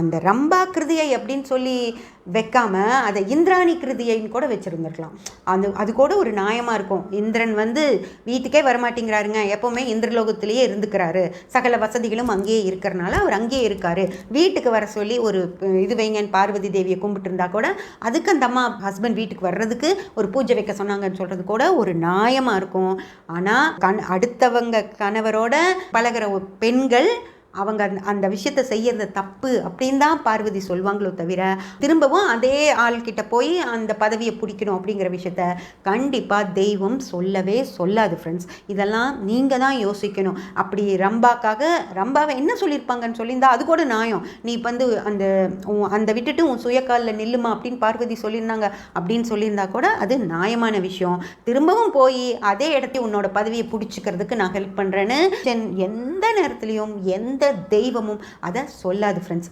அந்த ரம்பா கிருதியை அப்படின்னு சொல்லி வைக்காம அதை இந்திராணி கிருதியைன்னு கூட வச்சுருந்துருக்கலாம். அது கூட ஒரு நியாயமாக இருக்கும். இந்திரன் வீட்டுக்கே வரமாட்டேங்கிறாருங்க, எப்போவுமே இந்திரலோகத்திலேயே இருந்துக்கிறாரு, சகல வசதிகளும் அங்கேயே இருக்கிறனால அவர் அங்கேயே இருக்காரு, வீட்டுக்கு வர சொல்லி ஒரு இது வைங்கன்னு பார்வதி தேவியை கும்பிட்டு இருந்தா கூட அதுக்கு அந்த அம்மா ஹஸ்பண்ட் வீட்டுக்கு வர்றதுக்கு ஒரு பூஜை வைக்க சொன்னாங்கன்னு சொல்கிறது கூட ஒரு நியாயமாக இருக்கும். ஆனால் அடுத்தவங்க கணவரோட பழகிற பெண்கள் அவங்க அந்த விஷயத்தை செய்யறது தப்பு அப்படின்னு தான் பார்வதி சொல்வாங்களோ தவிர திரும்பவும் அதே ஆள்கிட்ட போய் அந்த பதவியை பிடிக்கணும் அப்படிங்கிற விஷயத்த கண்டிப்பாக தெய்வம் சொல்லவே சொல்லாது ஃப்ரெண்ட்ஸ். இதெல்லாம் நீங்கள் தான் யோசிக்கணும். அப்படி ரம்பாவை என்ன சொல்லியிருப்பாங்கன்னு சொல்லியிருந்தா அது கூட நியாயம். நீ அந்த விட்டுட்டு உன் சுயக்காலில் நில்லுமா அப்படின்னு பார்வதி சொல்லியிருந்தாங்க அப்படின்னு சொல்லியிருந்தா கூட அது நியாயமான விஷயம். திரும்பவும் போய் அதே இடத்தையும் உன்னோட பதவியை பிடிச்சிக்கிறதுக்கு நான் ஹெல்ப் பண்ணுறேன்னு எந்த நேரத்துலையும் எந்த தெய்வமும் அதை சொல்லாது ஃப்ரெண்ட்ஸ்.